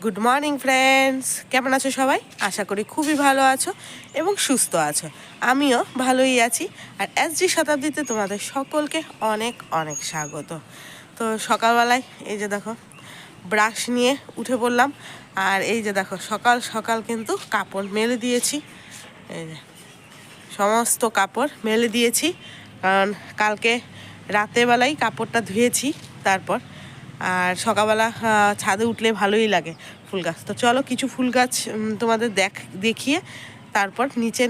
Good morning friends, কেমন আছো সবাই? আশা করি খুবই ভালো আছো এবং সুস্থ আছো। আমিও ভালোই আছি। আর এসজি শতাব্দীতে তোমাদের সকলকে অনেক অনেক স্বাগত। তো সকালবেলায় এই যে দেখো ব্রাশ নিয়ে উঠে পড়লাম। আর এই যে দেখো সকাল সকাল কিন্তু কাপড় মেলে দিয়েছি। এই যে সমস্ত কাপড় মেলে দিয়েছি, কারণ কালকে রাতেরবেলাই কাপড়টা ধুয়েছি। তারপর আর সকালবেলা ছাদে উঠলে ভালোই লাগে ফুল গাছ। তো চলো কিছু ফুল গাছ তোমাদের দেখিয়ে তারপর নিচে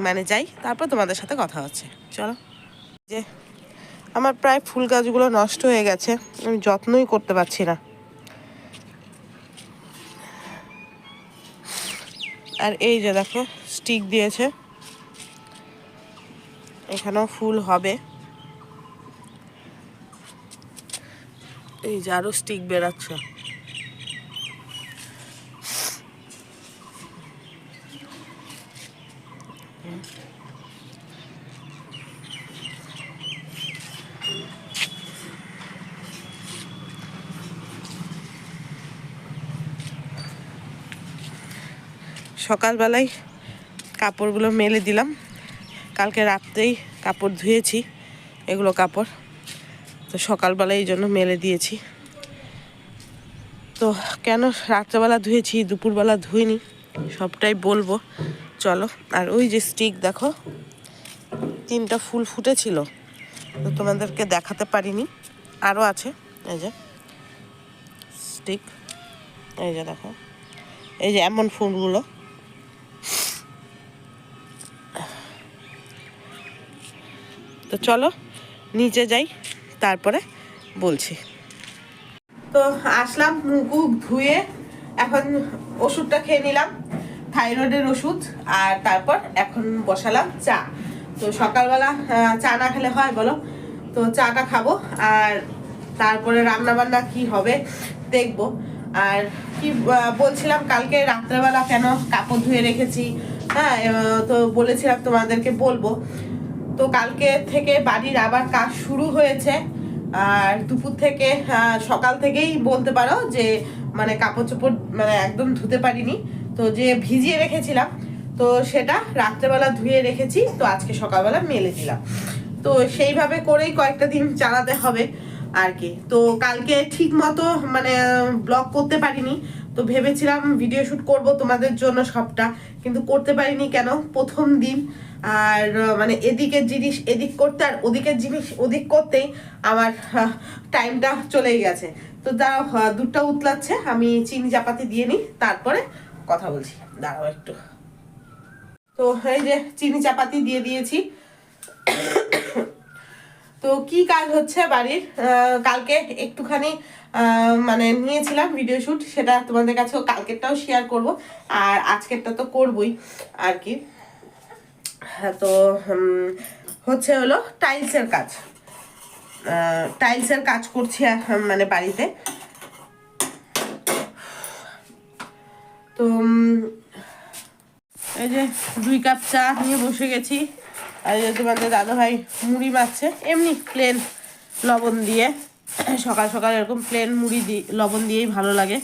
মানে যাই, তারপর তোমাদের সাথে কথা হচ্ছে। চলো। যে আমার প্রায় ফুল গাছগুলো নষ্ট হয়ে গেছে, আমি যত্নই করতে পারছি না। আর এই যে দেখো স্টিক দিয়েছে, এখানেও ফুল হবে। এই যে আরো স্টিক বেরাচ্ছে। সকালবেলায় কাপড়গুলো মেলে দিলাম, কালকে রাত্রেই কাপড় ধুয়েছি এগুলো কাপড়, তো সকালবেলা এই জন্য মেলে দিয়েছি। তো কেন রাত্রেবেলা ধুয়েছি দুপুরবেলা ধুইনি সবটাই বলবো, চলো। আর ওই যে স্টিক দেখো 3টা ফুল ফুটেছিল, তো তোমাদেরকে দেখাতে পারিনি, আরও আছে। এই যে স্টিক, এই যে দেখো, এই যে এমন ফুলগুলো। তো চলো নিচে যাই, তারপরে বলছি। তো আসলাম মুখ ধুয়ে, এখন ওষুধটা খেয়ে নিলাম, থাইরয়েডের ওষুধ। আর তারপর এখন বসালাম চা। তো সকালবেলা চা না খেলে হয় বলো? তো চাটা খাবো, আর তারপরে রান্না বান্না কি হবে দেখবো। আর কি বলছিলাম, কালকে রাত্রেবেলা কেন কাপড় ধুয়ে রেখেছি, হ্যাঁ, তো বলেছিলাম তোমাদেরকে বলবো। তো কালকে থেকে বাড়ির আবার কাজ শুরু হয়েছে। আর দুপুর থেকে সকাল থেকেই বলতে পারো যে মানে কাপড় চোপড় মানে একদম ধুতে পারিনি। তো যে ভিজিয়ে রেখেছিলাম, তো সেটা রাত্রেবেলা ধুয়ে রেখেছি, তো আজকে সকালবেলা মেলে দিলাম। তো সেইভাবে করেই কয়েকটা দিন চালাতে হবে আর কি। তো কালকে ঠিক মতো মানে ব্লগ করতে পারিনি, তো ভেবেছিলাম ভিডিও শুট করব তোমাদের জন্য সবটা, কিন্তু করতে পারিনি। কেন? প্রথম দিন, আর মানে এদিকের জিনিস এদিক করতে আর ওদিকের জিনিস ওদিক করতেই আমার টাইমটা চলেই গেছে। তো দাঁড়াও, দুধটা উতলাচ্ছে, আমি চিনি চাপাতি দিয়ে নিই, তারপরে কথা বলছি। দাঁড়াও একটু। তো এই যে চিনি চাপাতি দিয়ে দিয়েছি। তো কি কাজ হচ্ছে বাড়ির, কালকে একটুখানি মানে নিয়েছিলাম ভিডিও শুট, সেটা তোমাদের কাছে কালকেরটাও শেয়ার করব, আর আজকেরটা তো করবই আর কি। তো হচ্ছে হলো টাইলসের কাজ, টাইলসের কাজ করছি মানে বাড়িতে। তো এই যে 2 কাপ চা নিয়ে বসে গেছি। আর এই যে তোমাদের দাদাভাই মুড়ি মাখছে, এমনি প্লেন লবণ দিয়ে। সকাল সকাল এরকম প্লেন মুড়ি লবণ দিয়েই ভালো লাগে,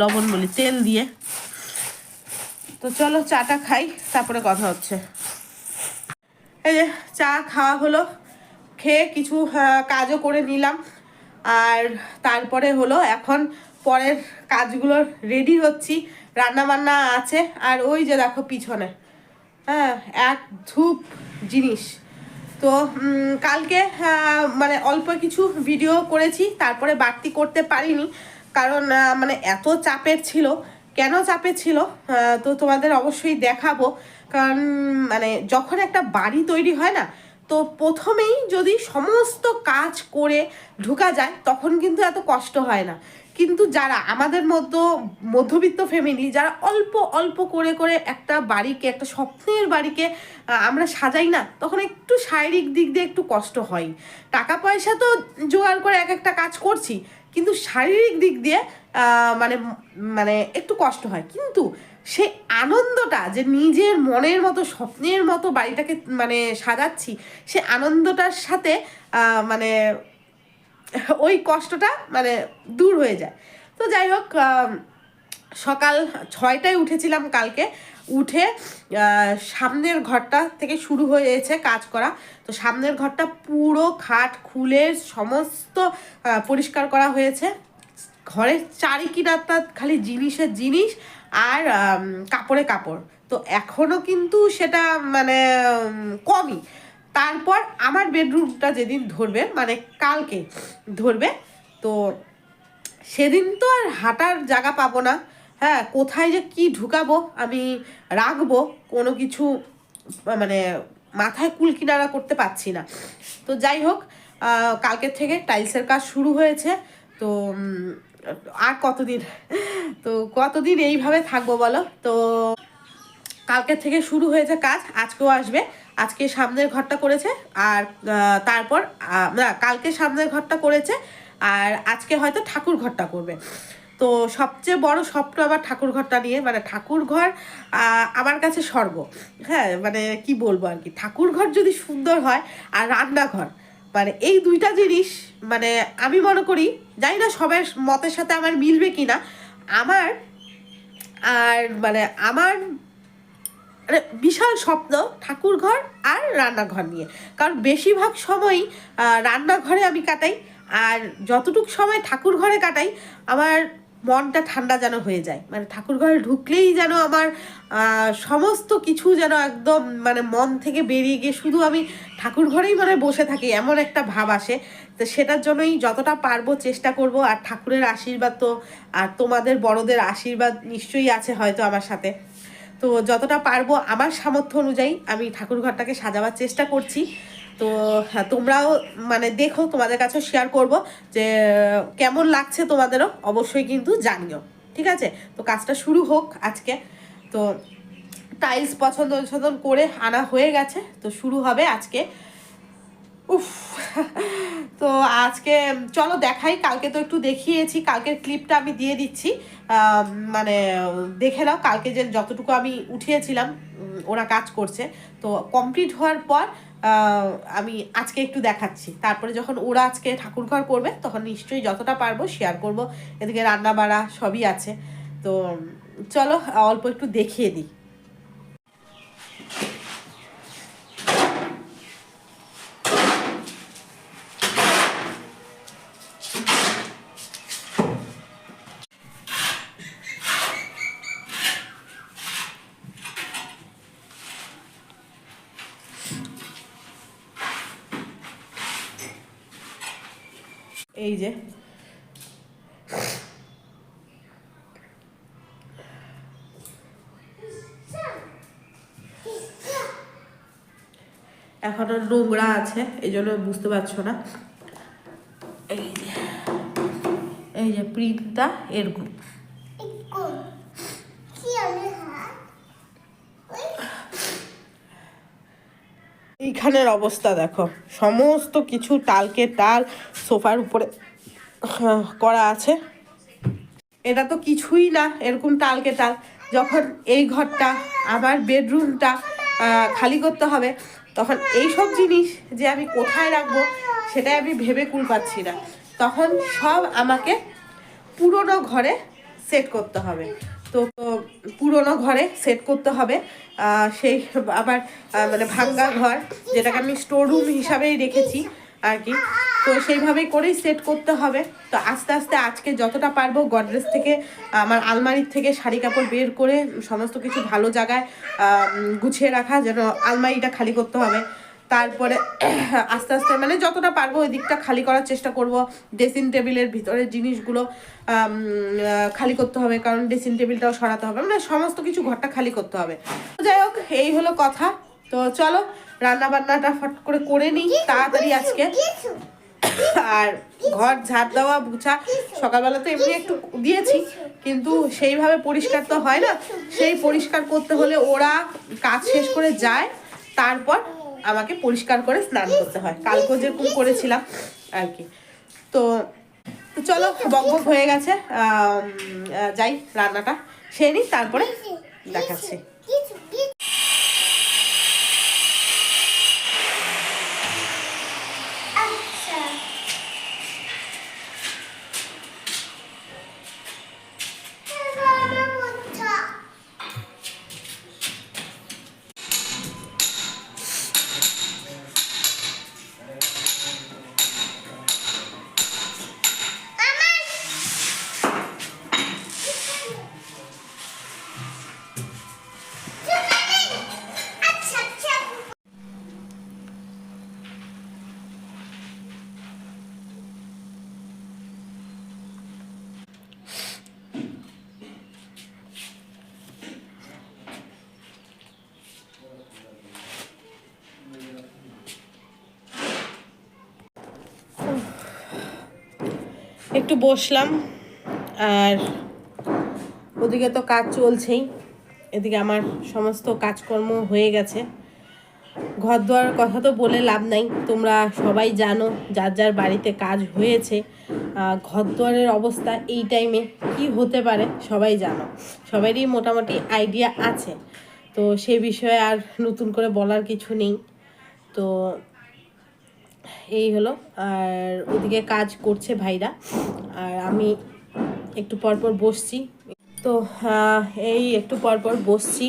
লবণ বলি, তেল দিয়ে। তো চলো চাটা খাই, তারপরে কথা হচ্ছে। এই যে চা খাওয়া হলো, খেয়ে কিছু কাজও করে নিলাম। আর তারপরে হলো এখন পরের কাজগুলো রেডি হচ্ছি, রান্না বান্না আছে। আর ওই যে দেখো পিছনে, হ্যাঁ, এক ধূপ জিনিস। তো কালকে মানে অল্প কিছু ভিডিও করেছি, তারপরে বাড়তি করতে পারিনি, কারণ মানে এত চাপের ছিল। কেন চাপের ছিল তো তোমাদের অবশ্যই দেখাবো। কারণ মানে যখন একটা বাড়ি তৈরি হয় না, তো প্রথমেই যদি সমস্ত কাজ করে ঢুকা যায় তখন কিন্তু এত কষ্ট হয় না। কিন্তু যারা আমাদের মতো মধ্যবিত্ত ফ্যামিলি, যারা অল্প অল্প করে করে একটা বাড়িকে, একটা স্বপ্নের বাড়িকে আমরা সাজাই না, তখন একটু শারীরিক দিক দিয়ে একটু কষ্ট হয়। টাকা পয়সা তো জোগাড় করে এক একটা কাজ করছি, কিন্তু শারীরিক দিক দিয়ে মানে মানে একটু কষ্ট হয়। কিন্তু সেই আনন্দটা, যে নিজের মনের মতো স্বপ্নের মতো বাড়িটাকে মানে সাজাচ্ছি, সে আনন্দটার সাথে মানে ওই কষ্টটা মানে দূর হয়ে যায়। তো যাই হোক, সকাল 6টায় উঠেছিলাম কালকে। উঠে সামনের ঘরটা থেকে শুরু হয়েছে কাজ করা। তো সামনের ঘরটা পুরো খাট খুলে সমস্ত পরিষ্কার করা হয়েছে। ঘরের চারিকিনারটা খালি জিনিসের জিনিস আর কাপড়ে কাপড়। তো এখনও কিন্তু সেটা মানে কমই। তারপর আমার বেডরুমটা যেদিন ধরবে, মানে কালকে ধরবে, তো সেদিন তো আর হাঁটার জায়গা পাবো না। হ্যাঁ, কোথায় যে কি ঢুকাবো আমি রাখবো কোনো কিছু মানে মাথায় কুল কিনারা করতে পারছি না। তো যাই হোক, কালকের থেকে টাইলসের কাজ শুরু হয়েছে। তো আর কতদিন, তো কতদিন এইভাবে থাকবো বলো। তো কালকের থেকে শুরু হয়েছে কাজ, আজকেও আসবে। আজকে সামনের ঘরটা করেছে, আর তারপর না, কালকে সামনের ঘরটা করেছে, আর আজকে হয়তো ঠাকুর ঘরটা করবে। তো সবচেয়ে বড় স্বপ্ন আমার ঠাকুর ঘরটা নিয়ে, মানে ঠাকুর ঘর আমার কাছে স্বর্গ। হ্যাঁ, মানে কি বলবো আর কি, ঠাকুর ঘর যদি সুন্দর হয় আর রান্নাঘর, মানে এই দুইটা জিনিস, মানে আমি মনে করি, জানি না সবার মতের সাথে আমার মিলবে কিনা, আমার আর মানে আমার মানে বিশাল স্বপ্ন ঠাকুর ঘর আর রান্নাঘর নিয়ে। কারণ বেশিরভাগ সময়ই রান্নাঘরে আমি কাটাই, আর যতটুকু সময় ঠাকুর ঘরে কাটাই আমার মনটা ঠান্ডা যেন হয়ে যায়। মানে ঠাকুর ঘরে ঢুকলেই যেন আমার সমস্ত কিছু যেন একদম মানে মন থেকে বেরিয়ে গিয়ে শুধু আমি ঠাকুর ঘরেই মানে বসে থাকি, এমন একটা ভাব আসে। তো সেটার জন্যই যতটা পারবো চেষ্টা করব। আর ঠাকুরের আশীর্বাদ তো, আর তোমাদের বড়দের আশীর্বাদ নিশ্চয়ই আছে হয়তো আমার সাথে। তো যতটা পারবো আমার সামর্থ্য অনুযায়ী আমি ঠাকুর ঘরটাকে সাজাবার চেষ্টা করছি। তো তোমরাও মানে দেখো, তোমাদের কাছেও শেয়ার করব যে কেমন লাগছে তোমাদেরও, অবশ্যই কিন্তু জানিও। ঠিক আছে, তো কাজটা শুরু হোক আজকে। তো টাইলস পছন্দ করে আনা হয়ে গেছে, তো শুরু হবে আজকে। উফ, তো আজকে চলো দেখাই। কালকে তো একটু দেখিয়েছি, কালকের ক্লিপটা আমি দিয়ে দিচ্ছি, মানে দেখে নাও। কালকে যে যতটুকু আমি উঠিয়েছিলাম ওরা কাজ করছে, তো কমপ্লিট হওয়ার পর আমি আজকে একটু দেখাচ্ছি। তারপরে যখন ওরা আজকে ঠাকুরঘর করবে তখন নিশ্চয়ই যতটা পারবো শেয়ার করব। এদিকে রান্না বাড়া সবই আছে। তো চলো অল্প একটু দেখিয়ে দিই। এই যে এখনো নোংরা আছে, এই জন্য বুঝতে পারছো না। এই যে প্রিন্টটা এরকম। এইখানের অবস্থা দেখো, সমস্ত কিছু টালকে টাল সোফার উপরে করা আছে। এটা তো কিছুই না, এরকম টালকে টাল। যখন এই ঘরটা আমার বেডরুমটা খালি করতে হবে, তখন এই সব জিনিস যে আমি কোথায় রাখবো সেটাই আমি ভেবে কুল পাচ্ছি না। তখন সব আমাকে পুরোনো ঘরে সেট করতে হবে। তো পুরোনো ঘরে সেট করতে হবে, সেই আবার মানে ভাঙ্গা ঘর, যেটাকে আমি স্টোর রুম হিসাবেই রেখেছি আর কি। তো সেইভাবেই করেই সেট করতে হবে। তো আস্তে আস্তে আজকে যতটা পারবো গডরেজ থেকে, আমার আলমারির থেকে শাড়ি কাপড় বের করে সমস্ত কিছু ভালো জায়গায় গুছিয়ে রাখা, যেন আলমারিটা খালি করতে হবে। তারপরে আস্তে আস্তে মানে যতটা পারবো ওই দিকটা খালি করার চেষ্টা করব। ড্রেসিং টেবিলের ভিতরের জিনিসগুলো খালি করতে হবে, কারণ ড্রেসিং টেবিলটাও সরাতে হবে, মানে সমস্ত কিছু ঘরটা খালি করতে হবে। যাই হোক, এই হলো কথা। তো চলো রান্না বান্নাটা ফট করে নিই তাড়াতাড়ি আজকে। আর ঘর ঝাড় দেওয়া মুছা সকালবেলা তো এমনি একটু দিয়েছি, কিন্তু সেইভাবে পরিষ্কার তো হয় না। সেই পরিষ্কার করতে হলে ওরা কাজ শেষ করে যায়, তারপর আমাকে পরিষ্কার করে স্নান করতে হয়, কালকেও যেরকম করেছিলাম আর কি। তো চলো, বকবক হয়ে গেছে, যাই রান্নাটা সেরে নিই, তারপরে দেখাচ্ছি। একটু বসলাম, আর ওদিকে তো কাজ চলছেই, এদিকে আমার সমস্ত কাজকর্ম হয়ে গেছে। ঘর দুয়ার কথা তো বলে লাভ নাই, তোমরা সবাই জানো যার যার বাড়িতে কাজ হয়েছে ঘর দুয়ারের অবস্থা এই টাইমে কি হতে পারে সবাই জানো, সবারই মোটামুটি আইডিয়া আছে। তো সে বিষয়ে আর নতুন করে বলার কিছু নেই। তো এই হলো, আর ওদিকে কাজ করছে ভাইরা, আর আমি একটু পরপর বসছি। তো এই একটু পরপর বসছি,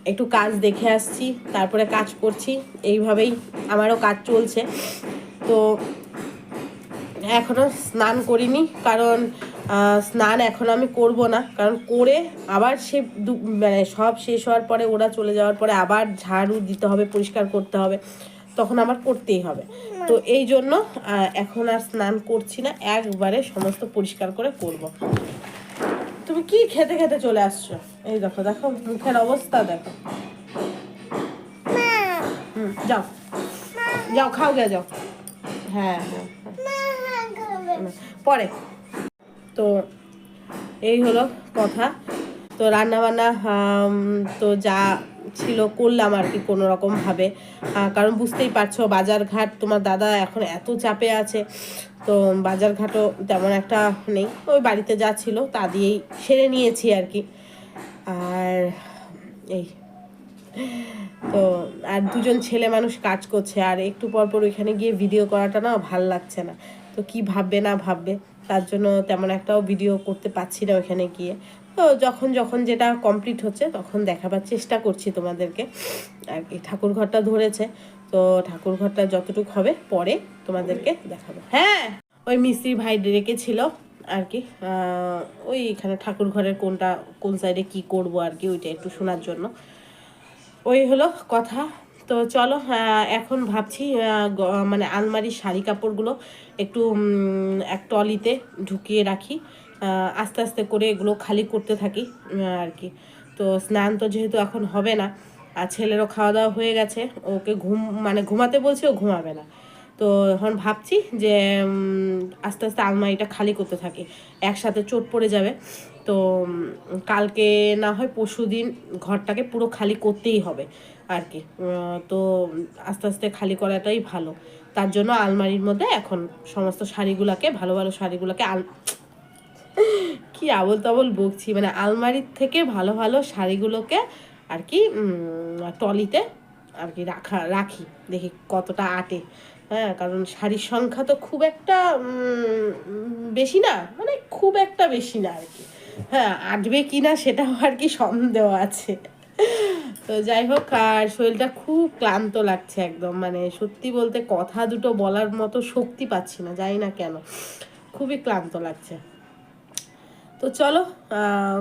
একটু কাজ দেখে আসছি, তারপরে কাজ করছি, এইভাবেই আমারও কাজ চলছে। তো এখনও স্নান করিনি, কারণ স্নান এখন আমি করব না, কারণ করে আবার সে মানে সব শেষ হওয়ার পরে ওরা চলে যাওয়ার পরে আবার ঝাড়ু দিতে হবে, পরিষ্কার করতে হবে, তখন আবার করতেই হবে। তো এই জন্য এখন আর স্নান করছি না, একবারে সমস্ত পরিষ্কার করে করব। তুমি কি খেতে খেতে চলে আসছো? এই দেখো দেখো মুখের অবস্থা দেখো। যাও যাও খাও গে যাও। হ্যাঁ হ্যাঁ পরে। তো এই হলো কথা। তো রান্নাবান্না তো যা ছিল করলাম আর কি কোনো রকমভাবে, কারণ বুঝতেই পারছো বাজারঘাট তোমার দাদা এখন এত চাপে আছে, তো বাজারঘাটও তেমন একটা নেই, ওই বাড়িতে যা ছিল তা দিয়েই সেরে নিয়েছি আর কি। আর এই তো আর দুজন ছেলে মানুষ কাজ করছে, আর একটু পরপর ওইখানে গিয়ে ভিডিও করাটা না ভাল লাগছে না। তো কি ভাববে না ভাববে, তার জন্য তেমন একটাও ভিডিও করতে পারছি না ওইখানে গিয়ে। তো যখন যখন যেটা কমপ্লিট হচ্ছে তখন দেখাবার চেষ্টা করছি তোমাদেরকে আর কি। ঠাকুর ঘরটা ধরেছে, তো ঠাকুর ঘরটা যতটুকু হবে পরে তোমাদেরকে দেখাবো। হ্যাঁ ওই মিস্ত্রি ভাই রেখেছিল আর কি, ওই এখানে ঠাকুর ঘরের কোন সাইডে কি করব আর কি, ওইটা একটু শোনার জন্য। ওই হলো কথা। তো চলো এখন ভাবছি মানে আলমারির শাড়ি কাপড়গুলো একটু এক ট্রলিতে ঢুকিয়ে রাখি, আস্তে আস্তে করে এগুলো খালি করতে থাকি আর কি। তো স্নান তো যেহেতু এখন হবে না, আর ছেলেরও খাওয়া দাওয়া হয়ে গেছে, ওকে ঘুমাতে বলছি, ও ঘুমাবে না। তো এখন ভাবছি যে আস্তে আস্তে আলমারিটা খালি করতে থাকি, একসাথে চোট পড়ে যাবে। তো কালকে না হয় পরশুদিন ঘরটাকে পুরো খালি করতেই হবে আর কি। তো আস্তে আস্তে খালি করাটাই ভালো। তার জন্য আলমারির মধ্যে এখন সমস্ত শাড়িগুলোকে ভালো ভালো শাড়িগুলোকে কি আবল তাবল বকছি, মানে আলমারির থেকে ভালো ভালো শাড়িগুলোকে আর কি ট্রলিতে আর কি রাখি, দেখি কতটা আটে। হ্যাঁ, কারণ শাড়ির সংখ্যা তো খুব একটা বেশি না, মানে খুব একটা বেশি না আর কি। হ্যাঁ, আটবে কি না সেটাও আর কি সন্দেহ আছে। তো যাই হোক, আর শরীরটা খুব ক্লান্ত লাগছে একদম, মানে সত্যি বলতে কথা দুটো বলার মতো শক্তি পাচ্ছি না, জানি না কেন, খুবই ক্লান্ত লাগছে। তো চলো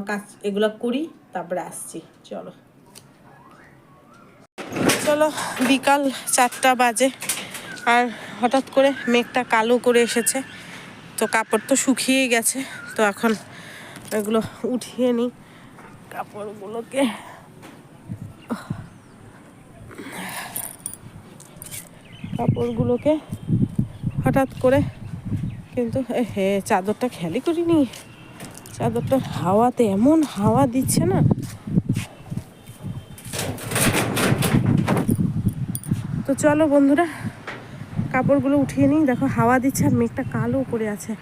কাজ এগুলো করি, তারপরে আসছি। চলো চলো বিকাল 4টা বাজে, আর হঠাৎ করে মেঘটা কালো করে এসেছে, তো কাপড় তো শুকিয়ে গেছে। তো এখন এগুলো উঠিয়ে নিই কাপড়গুলোকে হঠাৎ করে, কিন্তু চাদরটা খেয়ালই করিনি, চাদরটার হাওয়াতে এমন হাওয়া দিচ্ছে না। তো চলো বন্ধুরা কাপড়গুলো উঠিয়ে নিই, দেখো হাওয়া দিচ্ছে আর মেঘটা কালো করে আছে।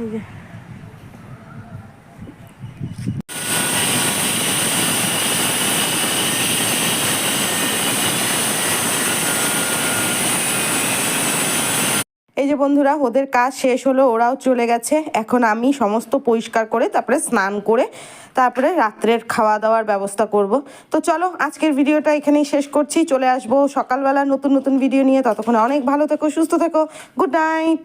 এই যে এই যে বন্ধুরা ওদের কাজ শেষ হলো, ওরাও চলে গেছে। এখন আমি সমস্ত পরিষ্কার করে তারপরে স্নান করে তারপরে রাত্রের খাওয়া দাওয়ার ব্যবস্থা করব। তো চলো আজকের ভিডিওটা এখানেই শেষ করছি, চলে আসবো সকালবেলা নতুন নতুন ভিডিও নিয়ে। ততক্ষণ অনেক ভালো থেকো, সুস্থ থেকো, গুড নাইট।